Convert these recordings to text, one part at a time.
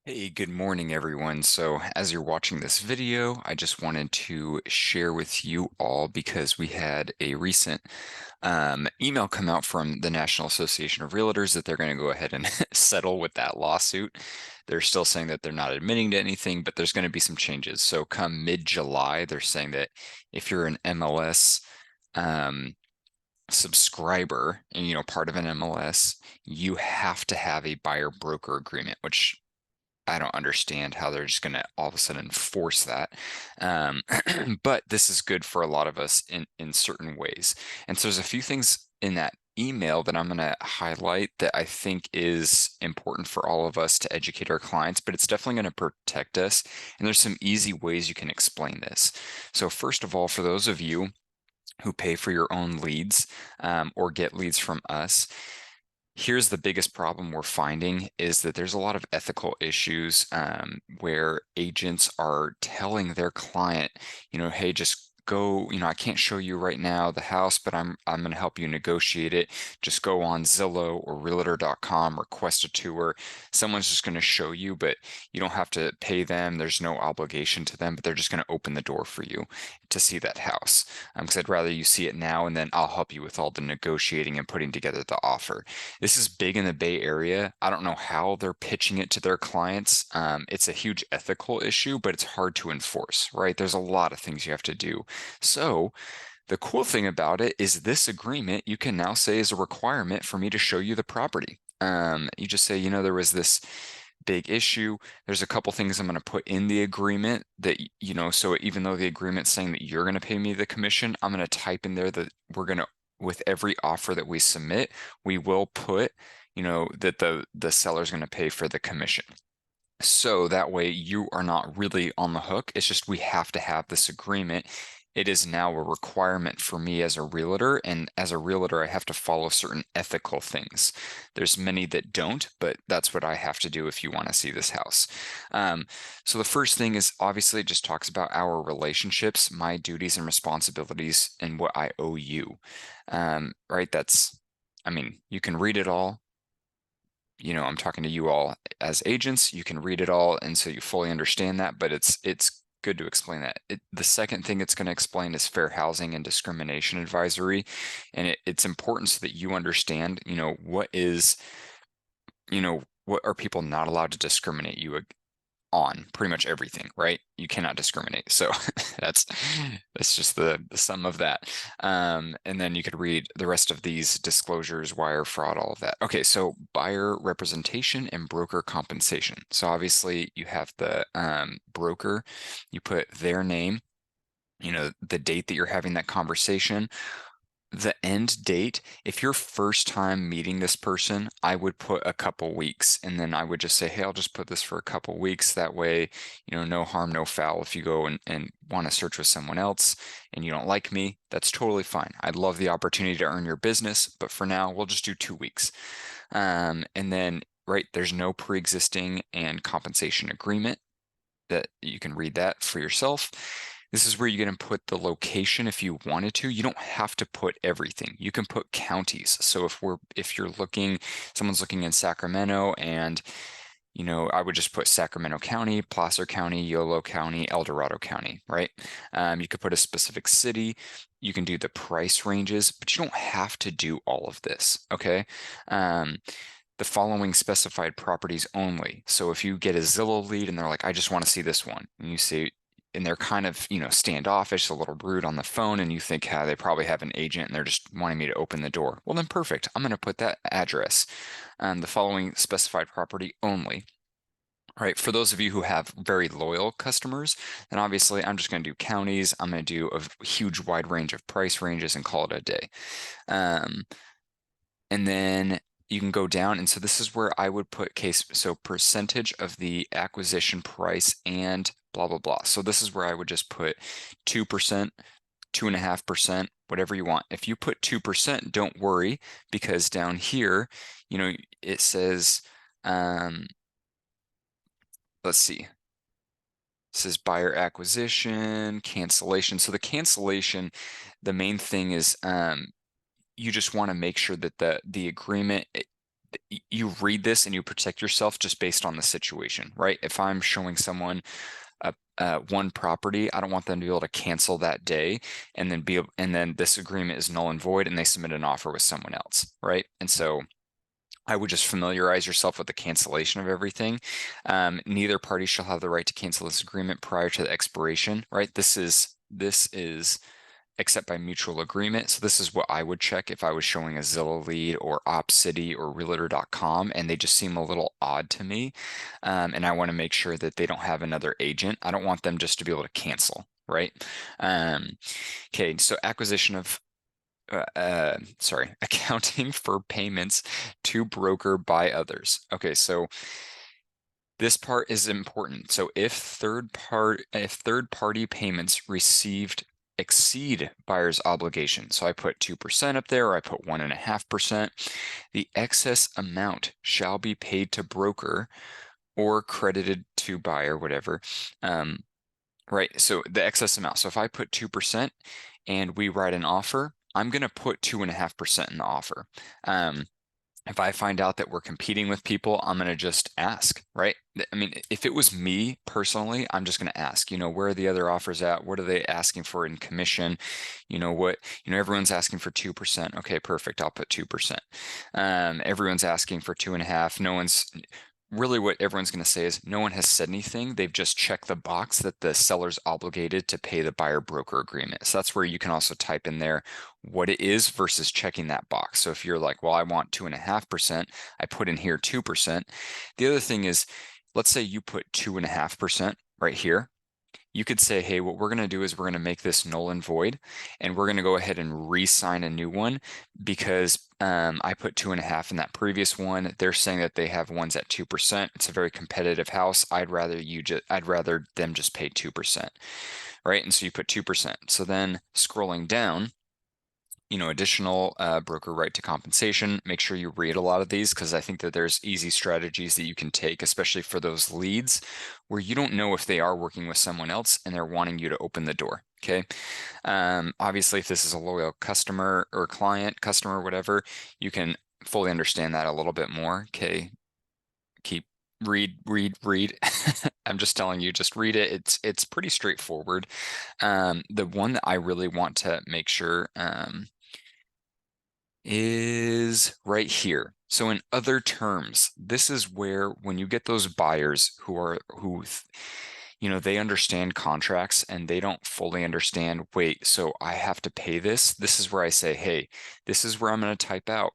Hey, good morning, everyone. So, as you're watching this video, I just wanted to share with you all because we had a recent email come out from the National Association of Realtors that they're going to go ahead and settle with that lawsuit. They're still saying that they're not admitting to anything, but there's going to be some changes. So, come mid-July, they're saying that if you're an MLS um, subscriber and part of an MLS, you have to have a buyer broker agreement, which I don't understand how they're just going to all of a sudden enforce that. Um, but this is good for a lot of us in certain ways. And so there's a few things in that email that I'm going to highlight that I think is important for all of us to educate our clients, but it's definitely going to protect us. And there's some easy ways you can explain this. So first of all, for those of you who pay for your own leads or get leads from us, here's the biggest problem we're finding is that there's a lot of ethical issues where agents are telling their client, hey, just go, I can't show you right now the house, but I'm going to help you negotiate it. Just go on Zillow or realtor.com, request a tour. Someone's just going to show you, but you don't have to pay them. There's no obligation to them, but they're just going to open the door for you to see that house. Because I'd rather you see it now and then I'll help you with all the negotiating and putting together the offer. This is big in the Bay Area. I don't know how they're pitching it to their clients. It's a huge ethical issue, but it's hard to enforce, right? There's a lot of things you have to do. So the cool thing about it is this agreement you can now say is a requirement for me to show you the property. You just say, there was this big issue. There's a couple things I'm going to put in the agreement that, so even though the agreement's saying that you're going to pay me the commission, I'm going to type in there that we're going to, with every offer that we submit, we will put, that the seller's going to pay for the commission. So that way you are not really on the hook. It's just we have to have this agreement. It is now a requirement for me as a realtor, and as a realtor, I have to follow certain ethical things. There's many that don't, but that's what I have to do if you want to see this house. Um, so the first thing is obviously it just talks about our relationships, my duties and responsibilities, and what I owe you. Right? You can read it all. I'm talking to you all as agents, you can read it all, and so you fully understand that, but it's good to explain that. The second thing it's going to explain is fair housing and discrimination advisory, and it's important so that you understand, what are people not allowed to discriminate you on pretty much everything, right? You cannot discriminate. So that's that's just the sum of that. And then you could read the rest of these disclosures, wire fraud, all of that. Okay, so buyer representation and broker compensation. So obviously you have the broker, you put their name, the date that you're having that conversation, the end date. If you're first time meeting this person, I would put a couple weeks, and then I would just say, hey, I'll just put this for a couple weeks. That way, no harm, no foul. If you go and want to search with someone else and you don't like me, that's totally fine. I'd love the opportunity to earn your business, but for now, we'll just do 2 weeks. And then, right, there's no pre-existing and compensation agreement that you can read that for yourself. This is where you're going to put the location if you wanted to. You don't have to put everything. You can put counties. So if you're looking, someone's looking in Sacramento and I would just put Sacramento County, Placer County, Yolo County, El Dorado County, right? You could put a specific city. You can do the price ranges, but you don't have to do all of this, okay? The following specified properties only. So if you get a Zillow lead and they're like, I just want to see this one, and you see, and they're kind of, standoffish, a little rude on the phone, and you think, they probably have an agent and they're just wanting me to open the door. Well, then perfect. I'm going to put that address. The following specified property only. All right, for those of you who have very loyal customers, then obviously I'm just going to do counties. I'm going to do a huge wide range of price ranges and call it a day. Um, and then you can go down. And so this is where I would put so percentage of the acquisition price and blah, blah, blah. So this is where I would just put 2%, 2.5%, whatever you want. If you put 2%, don't worry, because down here, it says, let's see. This is buyer acquisition, cancellation. So the cancellation, the main thing is you just want to make sure that the agreement you read this and you protect yourself just based on the situation, right? If I'm showing someone one property, I don't want them to be able to cancel that day and then this agreement is null and void and they submit an offer with someone else, right? And so I would just familiarize yourself with the cancellation of everything. Neither party shall have the right to cancel this agreement prior to the expiration, right? This is except by mutual agreement. So this is what I would check if I was showing a Zillow lead or OpCity or Realtor.com, and they just seem a little odd to me. And I want to make sure that they don't have another agent. I don't want them just to be able to cancel, right? Okay, so accounting for payments to broker by others. Okay, so this part is important. So if third party payments received exceed buyer's obligation, so I put 2% up there, or I put 1.5%, the excess amount shall be paid to broker or credited to buyer, whatever. Right, so the excess amount. So if I put 2% and we write an offer, I'm going to put 2.5% in the offer. If I find out that we're competing with people, I'm going to just ask, right? I mean, if it was me personally, I'm just going to ask, where are the other offers at? What are they asking for in commission? Everyone's asking for 2%. Okay, perfect. I'll put 2%. Everyone's asking for 2.5%. Really what everyone's going to say is no one has said anything. They've just checked the box that the seller's obligated to pay the buyer broker agreement. So that's where you can also type in there what it is versus checking that box. So if you're like, well, I want 2.5%, I put in here 2%. The other thing is, let's say you put 2.5% right here. You could say, hey, what we're going to do is we're going to make this null and void, and we're going to go ahead and re-sign a new one because I put 2.5 in that previous one. They're saying that they have ones at 2%. It's a very competitive house. I'd rather them just pay 2%, right? And so you put 2%. So then scrolling down, additional broker right to compensation. Make sure you read a lot of these because I think that there's easy strategies that you can take, especially for those leads where you don't know if they are working with someone else and they're wanting you to open the door. Okay. Obviously, if this is a loyal customer or client, customer, whatever, you can fully understand that a little bit more. Okay. Read. I'm just telling you, just read it. It's pretty straightforward. The one that I really want to make sure is right here. So in other terms, this is where when you get those buyers who they understand contracts and they don't fully understand, wait, so I have to pay this? This is where I say, hey, this is where I'm going to type out,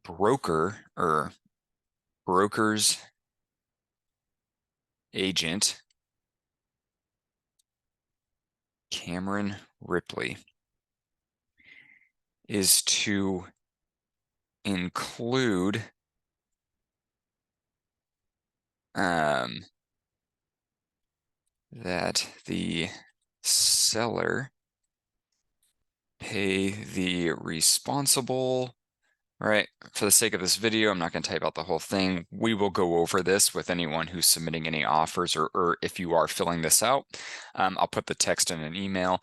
broker or broker's agent, Cameron Ripley, is to include that the seller pay the responsible, right? For the sake of this video, I'm not going to type out the whole thing. We will go over this with anyone who's submitting any offers or if you are filling this out. I'll put the text in an email.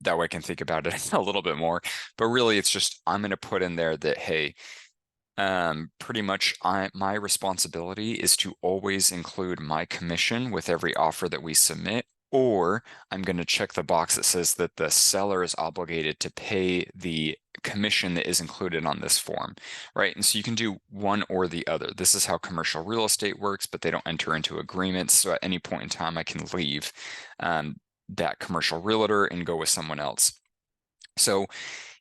That way I can think about it a little bit more. But really, it's just I'm going to put in there that, hey, pretty much my responsibility is to always include my commission with every offer that we submit, or I'm going to check the box that says that the seller is obligated to pay the commission that is included on this form, right? And so you can do one or the other. This is how commercial real estate works, but they don't enter into agreements. So at any point in time, I can leave that commercial realtor and go with someone else. So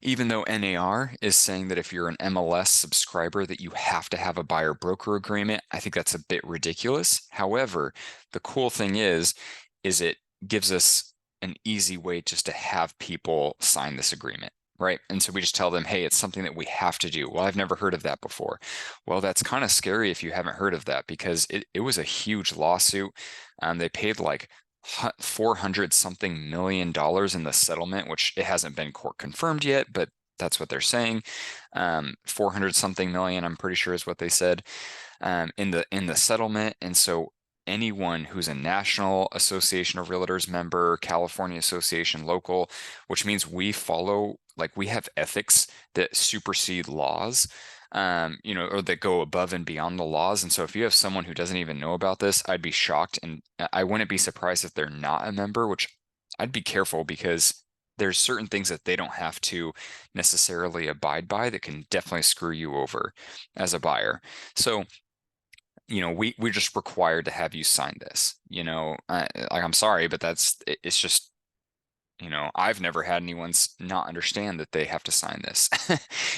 even though NAR is saying that if you're an MLS subscriber that you have to have a buyer broker agreement, I think that's a bit ridiculous. However, the cool thing is it gives us an easy way just to have people sign this agreement, right? And so we just tell them, hey, it's something that we have to do. Well, I've never heard of that before. Well, that's kind of scary if you haven't heard of that because it was a huge lawsuit. They paid like 400 something million dollars in the settlement, which it hasn't been court confirmed yet, but that's what they're saying. 400 something million, I'm pretty sure is what they said in the settlement. And so anyone who's a National Association of Realtors member, California Association local, which means we follow, like we have ethics that supersede laws, or that go above and beyond the laws. And so if you have someone who doesn't even know about this, I'd be shocked. And I wouldn't be surprised if they're not a member, which I'd be careful because there's certain things that they don't have to necessarily abide by that can definitely screw you over as a buyer. So we're just required to have you sign this. I'm sorry, but it's just, I've never had anyone not understand that they have to sign this.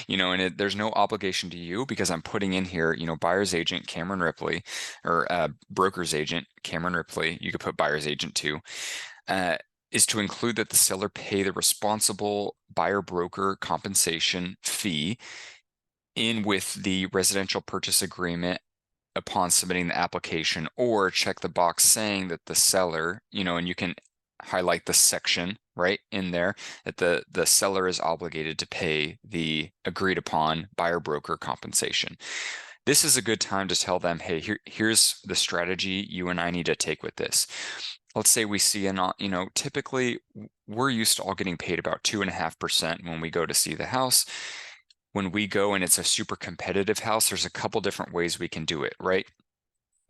And there's no obligation to you because I'm putting in here, buyer's agent Cameron Ripley, or broker's agent Cameron Ripley. You could put buyer's agent too. Is to include that the seller pay the responsible buyer broker compensation fee in with the residential purchase agreement upon submitting the application, or check the box saying that the seller, and you can highlight the section right in there that the seller is obligated to pay the agreed upon buyer broker compensation. This is a good time to tell them, hey, here's the strategy you and I need to take with this. Let's say we see typically we're used to all getting paid about 2.5% when we go to see the house. When we go and it's a super competitive house, there's a couple different ways we can do it, right?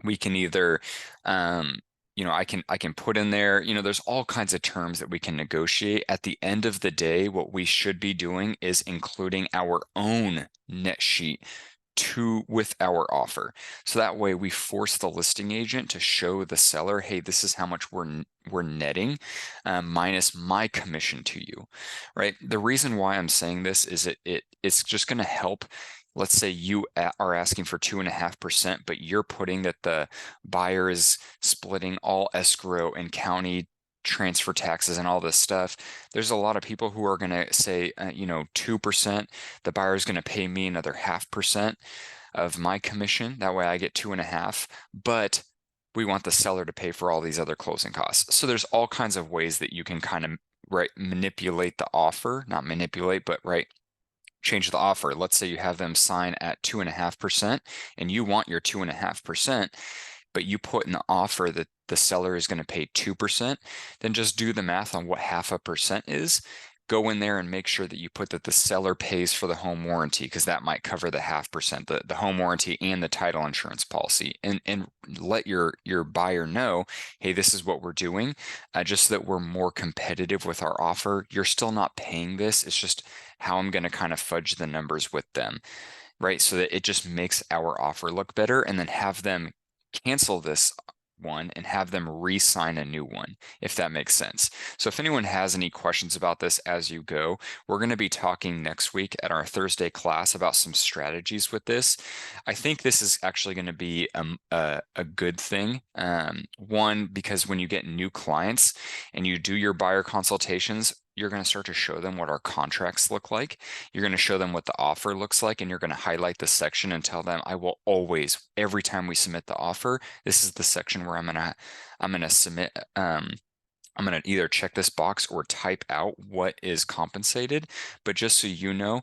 We can either, I can put in there, there's all kinds of terms that we can negotiate. At the end of the day, what we should be doing is including our own net sheet with our offer. So that way we force the listing agent to show the seller, hey, this is how much we're netting, minus my commission to you, right? The reason why I'm saying this is it's just going to help. Let's say you are asking for 2.5%, but you're putting that the buyer is splitting all escrow and county transfer taxes and all this stuff. There's a lot of people who are going to say, 2%. The buyer is going to pay me another 0.5% of my commission. That way I get 2.5%, but we want the seller to pay for all these other closing costs. So there's all kinds of ways that you can kind of, right, manipulate the offer, not manipulate, but right, change the offer. Let's say you have them sign at 2.5% and you want your 2.5%, but you put in the offer that the seller is going to pay 2%, then just do the math on what 0.5% is. Go in there and make sure that you put that the seller pays for the home warranty, because that might cover the 0.5%, the home warranty and the title insurance policy, and let your buyer know, hey, this is what we're doing, just so that we're more competitive with our offer. You're still not paying this. It's just how I'm going to kind of fudge the numbers with them, right? So that it just makes our offer look better, and then have them cancel this one and have them re-sign a new one, if that makes sense. So if anyone has any questions about this as you go, we're going to be talking next week at our Thursday class about some strategies with this. I think this is actually going to be a good thing. One, because when you get new clients and you do your buyer consultations, you're going to start to show them what our contracts look like. You're going to show them what the offer looks like, and you're going to highlight the section and tell them, I will always, every time we submit the offer, this is the section where I'm going to submit, I'm going to either check this box or type out what is compensated. But just so you know,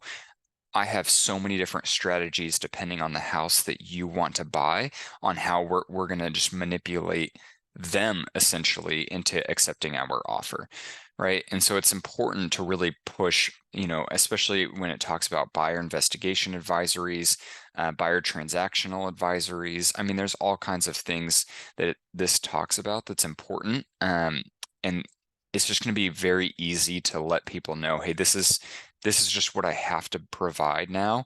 I have so many different strategies depending on the house that you want to buy, on how we're going to just manipulate them essentially into accepting our offer, right? And so it's important to really push, especially when it talks about buyer investigation advisories, buyer transactional advisories. I mean, there's all kinds of things that this talks about that's important. And it's just going to be very easy to let people know, hey, this is just what I have to provide now.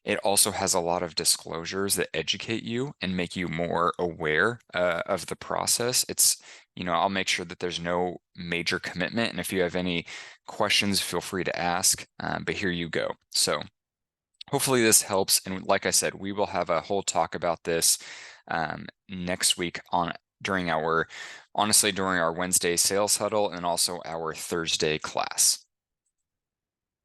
It also has a lot of disclosures that educate you and make you more aware of the process. I'll make sure that there's no major commitment. And if you have any questions, feel free to ask. But here you go. So hopefully this helps. And like I said, we will have a whole talk about this next week during our Wednesday sales huddle, and also our Thursday class.